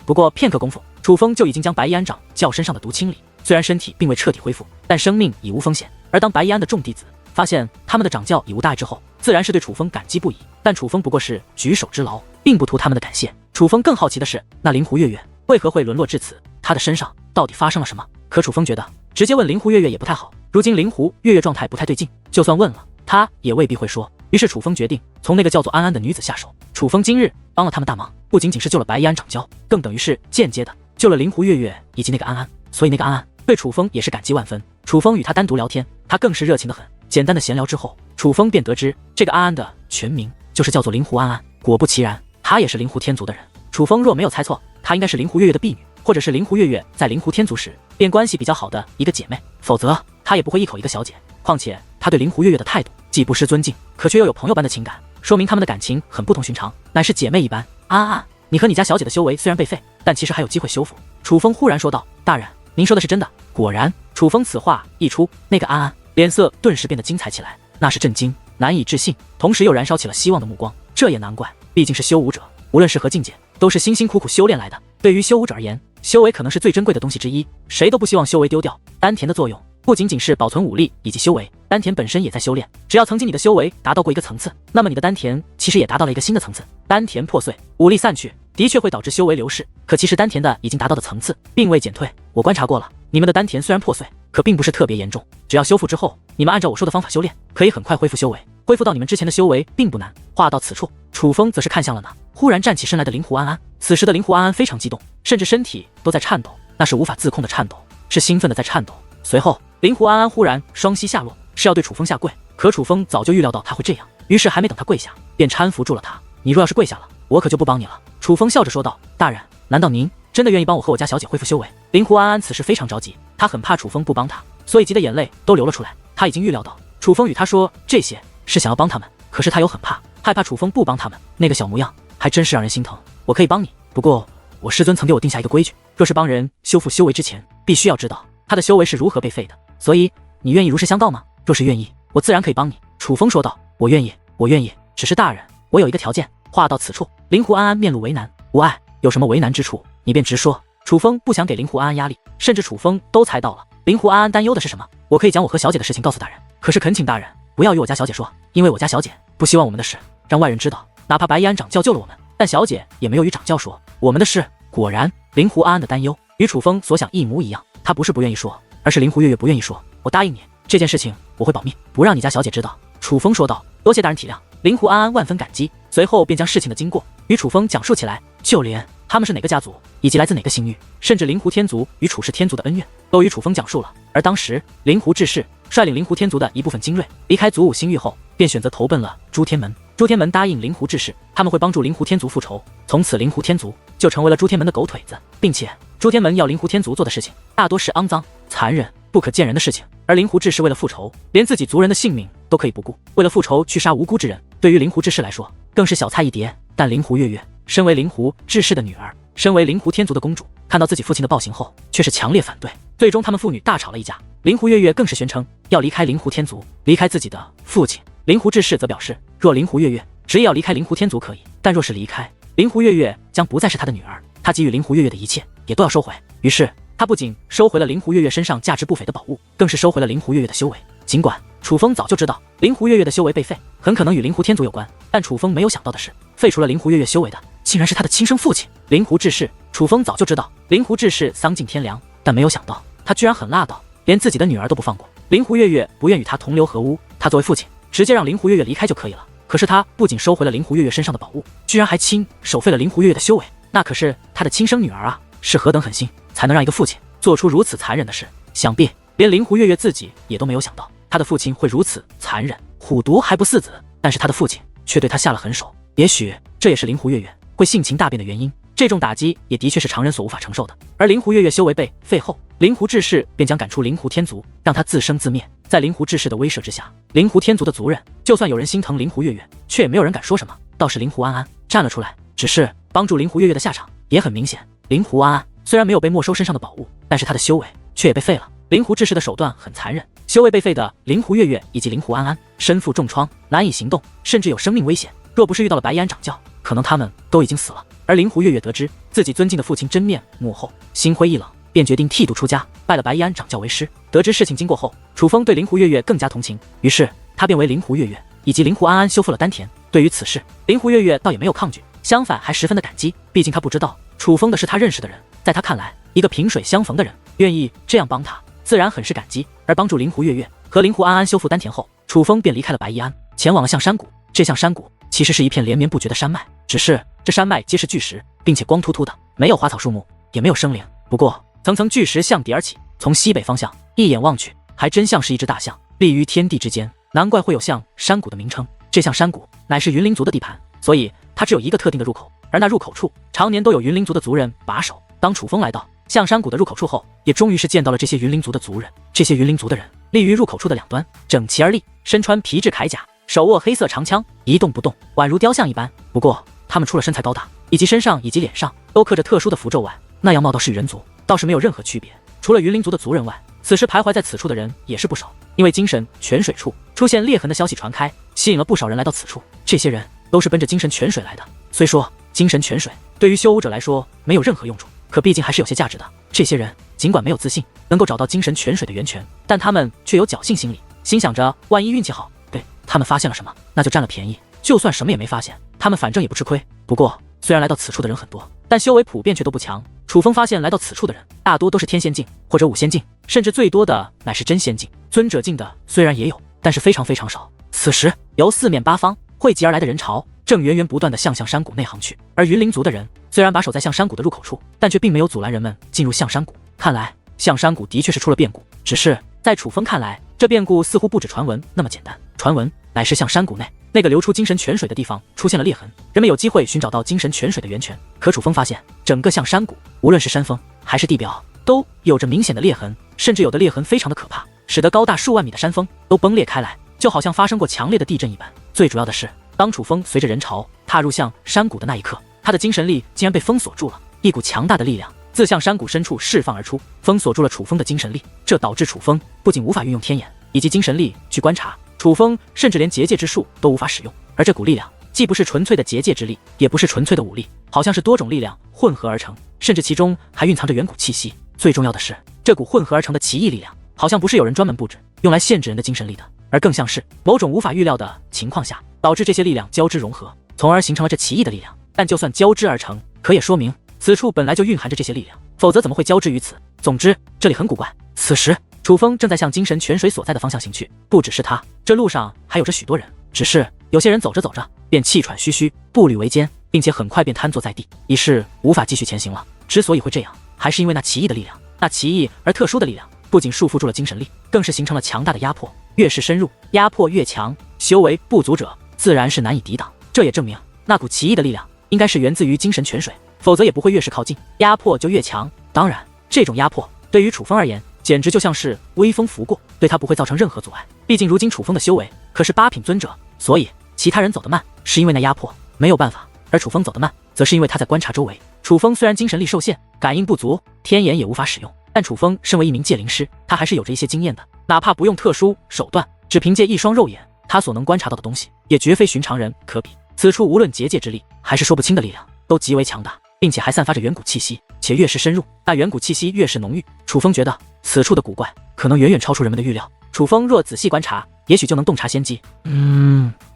不过片刻功夫，楚风就已经将白衣安掌教身上的毒清理。虽然身体并未彻底恢复，但生命已无风险。而当白衣安的众弟子发现他们的掌教已无大碍之后，自然是对楚风感激不已。但楚风不过是举手之劳，并不图他们的感谢。楚风更好奇的是，那灵狐月月为何会沦落至此？他的身上到底发生了什么？可楚风觉得直接问灵狐月月也不太好，如今灵狐月月状态不太对劲，就算问了，他也未必会说。于是楚风决定从那个叫做安安的女子下手。楚风今日帮了他们大忙，不仅仅是救了白衣安掌教，更等于是间接的救了灵狐月月以及那个安安。所以那个安安对楚风也是感激万分。楚风与他单独聊天，他更是热情得很。简单的闲聊之后，楚风便得知这个安安的全名就是叫做灵狐安安。果不其然，他也是灵狐天族的人。楚风若没有猜错，他应该是灵狐月月的婢女，或者是灵狐月月在灵狐天族时便关系比较好的一个姐妹，否则他也不会一口一个小姐。况且他对灵狐月月的态度既不失尊敬，可却又有朋友般的情感，说明他们的感情很不同寻常，乃是姐妹一般。啊，你和你家小姐的修为虽然被废，但其实还有机会修复。楚风忽然说道：“大人，您说的是真的？”果然，楚风此话一出，那个安安脸色顿时变得精彩起来，那是震惊、难以置信，同时又燃烧起了希望的目光。这也难怪，毕竟是修武者，无论是何境界，都是辛辛苦苦修炼来的。对于修武者而言，修为可能是最珍贵的东西之一，谁都不希望修为丢掉。丹田的作用不仅仅是保存武力以及修为，丹田本身也在修炼。只要曾经你的修为达到过一个层次，那么你的丹田其实也达到了一个新的层次。丹田破碎，武力散去，的确会导致修为流逝，可其实丹田的已经达到的层次并未减退。我观察过了，你们的丹田虽然破碎，可并不是特别严重，只要修复之后，你们按照我说的方法修炼，可以很快恢复修为，恢复到你们之前的修为并不难。话到此处，楚风则是看向了那忽然站起身来的灵狐安安。此时的灵狐安安非常激动，甚至身体都在颤抖，那是无法自控的颤抖，是兴奋的在颤抖。随后灵狐安安忽然双膝下落，是要对楚风下跪，可楚风早就预料到他会这样，于是还没等他跪下，便搀扶住了他。你若要是跪下了，我可就不帮你了。楚风笑着说道：“大人，难道您真的愿意帮我和我家小姐恢复修为？”灵狐安安此时非常着急，他很怕楚风不帮他，所以急得眼泪都流了出来。他已经预料到楚风与他说这些是想要帮他们，可是他又很怕，害怕楚风不帮他们，那个小模样还真是让人心疼。我可以帮你，不过我师尊曾给我定下一个规矩，若是帮人修复修为之前，必须要知道他的修为是如何被废的。所以你愿意如实相告吗？若是愿意，我自然可以帮你。楚风说道：“我愿意，我愿意。只是大人，我有一个条件。”话到此处，灵狐安安面露为难。无碍，有什么为难之处，你便直说。楚风不想给灵狐安安压力，甚至楚风都猜到了灵狐安安担忧的是什么。我可以将我和小姐的事情告诉大人，可是恳请大人不要与我家小姐说，因为我家小姐不希望我们的事让外人知道。哪怕白衣安掌教救了我们，但小姐也没有与掌教说我们的事。果然，灵狐安安的担忧与楚风所想一模一样，他不是不愿意说，而是灵狐月月不愿意说。我答应你，这件事情我会保密，不让你家小姐知道。楚风说道：“多谢大人体谅。”灵狐安安万分感激，随后便将事情的经过与楚风讲述起来，就连他们是哪个家族，以及来自哪个星域，甚至灵狐天族与楚氏天族的恩怨，都与楚风讲述了。而当时灵狐志士率领灵狐天族的一部分精锐离开祖武星域后，便选择投奔了诸天门。诸天门答应灵狐志士，他们会帮助灵狐天族复仇，从此灵狐天族就成为了诸天门的狗腿子，并且诸天门要灵狐天族做的事情大多是肮脏、残忍、不可见人的事情。而灵狐志士为了复仇，连自己族人的性命都可以不顾，为了复仇去杀无辜之人，对于灵狐志士来说更是小菜一碟。但灵狐月月身为灵狐志士的女儿，身为灵狐天族的公主，看到自己父亲的暴行后，却是强烈反对。最终他们父女大吵了一架，灵狐月月更是宣称要离开灵狐天族，离开自己的父亲。灵狐志士则表示，若灵狐月月执意要离开灵狐天族可以，但若是离开，灵狐月月将不再是他的女儿，他给予灵狐月月的一切也都要收回。于是他不仅收回了灵狐月月身上价值不菲的宝物，更是收回了灵狐月月的修为。尽管楚风早就知道灵狐月月的修为被废很可能与灵狐天族有关，但楚风没有想到的是，废除了灵狐月月修为的竟然是他的亲生父亲灵狐志士。楚风早就知道灵狐志士丧尽天良，但没有想到他居然很辣道，连自己的女儿都不放过。灵狐月月不愿与他同流合污，他作为父亲直接让灵狐月月离开就可以了。可是他不仅收回了灵狐月月身上的宝物，居然还亲手废了灵狐月月的修为，那可是他的亲生女儿啊！是何等狠心，才能让一个父亲做出如此残忍的事？想必连灵狐月月自己也都没有想到，他的父亲会如此残忍。虎毒还不饲子，但是他的父亲却对他下了狠手。也许这也是灵狐月月会性情大变的原因。这种打击也的确是常人所无法承受的。而灵狐月月修为被废后，灵狐志士便将赶出灵狐天族，让他自生自灭。在灵狐志士的威慑之下，灵狐天族的族人就算有人心疼灵狐月月，却也没有人敢说什么。倒是灵狐安安站了出来，只是帮助灵狐月月的下场也很明显。灵狐安安虽然没有被没收身上的宝物，但是他的修为却也被废了。灵狐志士的手段很残忍，修为被废的灵狐月月以及灵狐安安身负重创，难以行动，甚至有生命危险。若不是遇到了白衣安掌教，可能他们都已经死了。而灵狐月月得知自己尊敬的父亲真面目后，心灰意冷，便决定剃度出家，拜了白衣安掌教为师。得知事情经过后，楚风对灵狐月月更加同情，于是他便为灵狐月月以及灵狐安安修复了丹田。对于此事，灵狐月月倒也没有抗拒，相反还十分的感激。毕竟他不知道楚风的是他认识的人，在他看来，一个萍水相逢的人愿意这样帮他，自然很是感激。而帮助灵狐月月和灵狐安安修复丹田后，楚风便离开了白衣安，前往了象山谷。这象山谷其实是一片连绵不绝的山脉，只是这山脉皆是巨石，并且光秃秃的，没有花草树木，也没有生灵。不过层层巨石相叠而起，从西北方向一眼望去，还真像是一只大象立于天地之间，难怪会有象山谷的名称。这象山谷乃是云灵族的地盘，所以它只有一个特定的入口，而那入口处常年都有云灵族的族人把守。当楚风来到象山谷的入口处后，也终于是见到了这些云灵族的族人。这些云灵族的人立于入口处的两端，整齐而立，身穿皮质铠甲，手握黑色长枪，一动不动，宛如雕像一般。不过他们除了身材高大，以及身上以及脸上都刻着特殊的符咒外，那样貌倒是与人族倒是没有任何区别。除了云灵族的族人外，此时徘徊在此处的人也是不少。因为精神泉水处出现裂痕的消息传开，吸引了不少人来到此处。这些人都是奔着精神泉水来的。虽说精神泉水对于修武者来说没有任何用处，可毕竟还是有些价值的。这些人尽管没有自信能够找到精神泉水的源泉，但他们却有侥幸心理，心想着万一运气好，对他们发现了什么，那就占了便宜。就算什么也没发现，他们反正也不吃亏。不过虽然来到此处的人很多，但修为普遍却都不强。楚风发现来到此处的人大多都是天仙境或者武仙境，甚至最多的乃是真仙境。尊者境的虽然也有，但是非常非常少。此时由四面八方汇集而来的人潮正源源不断地向象山谷内行去，而云灵族的人虽然把守在象山谷的入口处，但却并没有阻拦人们进入象山谷。看来象山谷的确是出了变故，只是在楚风看来，这变故似乎不止传闻那么简单。传闻乃是象山谷内那个流出精神泉水的地方出现了裂痕，人们有机会寻找到精神泉水的源泉。可楚风发现整个象山谷无论是山峰还是地表都有着明显的裂痕，甚至有的裂痕非常的可怕，使得高大数万米的山峰都崩裂开来，就好像发生过强烈的地震一般。最主要的是，当楚风随着人潮踏入象山谷的那一刻，他的精神力竟然被封锁住了，一股强大的力量自象山谷深处释放而出，封锁住了楚风的精神力。这导致楚风不仅无法运用天眼以及精神力去观察，楚风甚至连结界之术都无法使用。而这股力量既不是纯粹的结界之力，也不是纯粹的武力，好像是多种力量混合而成，甚至其中还蕴藏着远古气息。最重要的是，这股混合而成的奇异力量好像不是有人专门布置用来限制人的精神力的，而更像是某种无法预料的情况下导致这些力量交织融合，从而形成了这奇异的力量。但就算交织而成，可也说明此处本来就蕴含着这些力量，否则怎么会交织于此？总之这里很古怪。此时楚风正在向精神泉水所在的方向行去，不只是他，这路上还有着许多人，只是有些人走着走着便气喘吁吁，步履维艰，并且很快便瘫坐在地，已是无法继续前行了。之所以会这样，还是因为那奇异的力量。那奇异而特殊的力量，不仅束缚住了精神力，更是形成了强大的压迫。越是深入，压迫越强，修为不足者自然是难以抵挡。这也证明那股奇异的力量应该是源自于精神泉水，否则也不会越是靠近，压迫就越强。当然，这种压迫对于楚风而言，简直就像是微风拂过，对他不会造成任何阻碍。毕竟如今楚风的修为可是8品尊者，所以其他人走得慢，是因为那压迫，没有办法；而楚风走得慢，则是因为他在观察周围。楚风虽然精神力受限，感应不足，天眼也无法使用，但楚风身为一名界灵师，他还是有着一些经验的。哪怕不用特殊手段，只凭借一双肉眼，他所能观察到的东西，也绝非寻常人可比。此处无论结界之力，还是说不清的力量，都极为强大，并且还散发着远古气息，且越是深入，那远古气息越是浓郁。楚风觉得此处的古怪，可能远远超出人们的预料。楚风若仔细观察，也许就能洞察先机。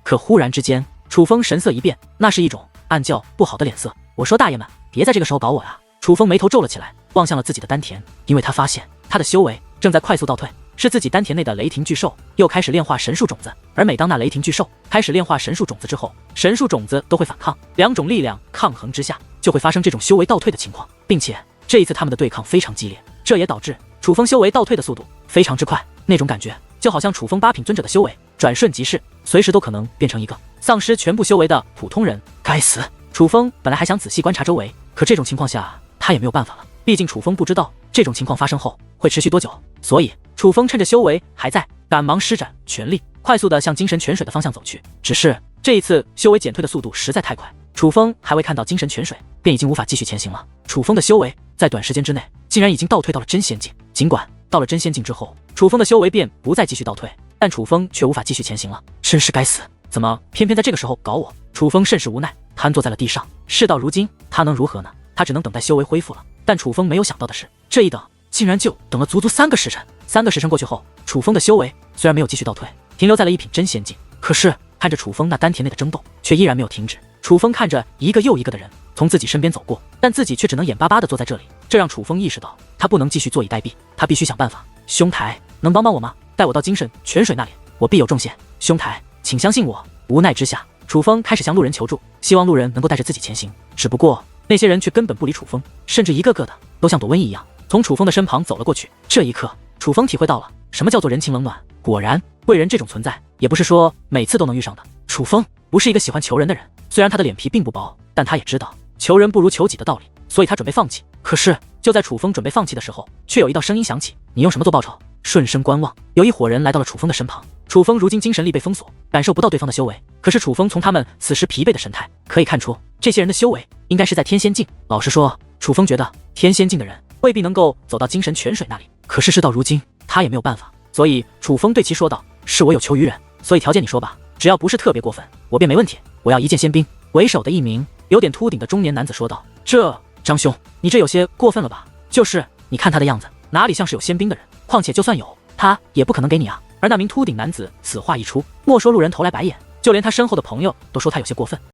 可忽然之间，楚风神色一变，那是一种暗叫不好的脸色。我说大爷们，别在这个时候搞我呀！楚风眉头皱了起来，望向了自己的丹田，因为他发现他的修为正在快速倒退，是自己丹田内的雷霆巨兽又开始炼化神树种子。而每当那雷霆巨兽开始炼化神树种子之后，神树种子都会反抗，两种力量抗衡之下，就会发生这种修为倒退的情况，并且这一次他们的对抗非常激烈，这也导致楚风修为倒退的速度非常之快。那种感觉就好像楚风8品尊者的修为转瞬即逝，随时都可能变成一个丧失全部修为的普通人。该死！楚风本来还想仔细观察周围，可这种情况下他也没有办法了，毕竟楚风不知道这种情况发生后会持续多久，所以楚风趁着修为还在，赶忙施展全力，快速的向精神泉水的方向走去。只是这一次修为减退的速度实在太快，楚风还未看到精神泉水，便已经无法继续前行了。楚风的修为在短时间之内竟然已经倒退到了真仙境，尽管到了真仙境之后，楚风的修为便不再继续倒退，但楚风却无法继续前行了。真是该死，怎么偏偏在这个时候搞我？楚风甚是无奈，瘫坐在了地上。事到如今，他能如何呢？他只能等待修为恢复了。但楚风没有想到的是，这一等竟然就等了足足3个时辰。3个时辰过去后，楚风的修为虽然没有继续倒退，停留在了1品真仙境，可是看着楚风那丹田内的争斗，却依然没有停止。楚风看着一个又一个的人从自己身边走过，但自己却只能眼巴巴地坐在这里，这让楚风意识到他不能继续坐以待毙，他必须想办法。兄台，能帮我吗？带我到精神泉水那里，我必有重谢。兄台，请相信我。无奈之下，楚风开始向路人求助，希望路人能够带着自己前行。只不过那些人却根本不理楚风，甚至一个个的都像躲瘟疫一样从楚风的身旁走了过去。这一刻，楚风体会到了什么叫做人情冷暖。果然，贵人这种存在也不是说每次都能遇上的。楚风不是一个喜欢求人的人，虽然他的脸皮并不薄，但他也知道求人不如求己的道理，所以他准备放弃。可是就在楚风准备放弃的时候，却有一道声音响起：你用什么做报酬？顺身观望，有一伙人来到了楚风的身旁。楚风如今精神力被封锁，感受不到对方的修为，可是楚风从他们此时疲惫的神态可以看出，这些人的修为应该是在天仙境。老实说，楚风觉得天仙境的人未必能够走到精神泉水那里，可是事到如今，他也没有办法，所以楚风对其说道：是我有求于人，所以条件你说吧，只要不是特别过分，我便没问题。我要1件仙兵。为首的一名有点秃顶的中年男子说道：张兄，你这有些过分了吧？就是你看他的样子，哪里像是有仙兵的人？况且就算有，他也不可能给你啊。而那名秃顶男子此话一出，莫说路人投来白眼，就连他身后的朋友都说他有些过分。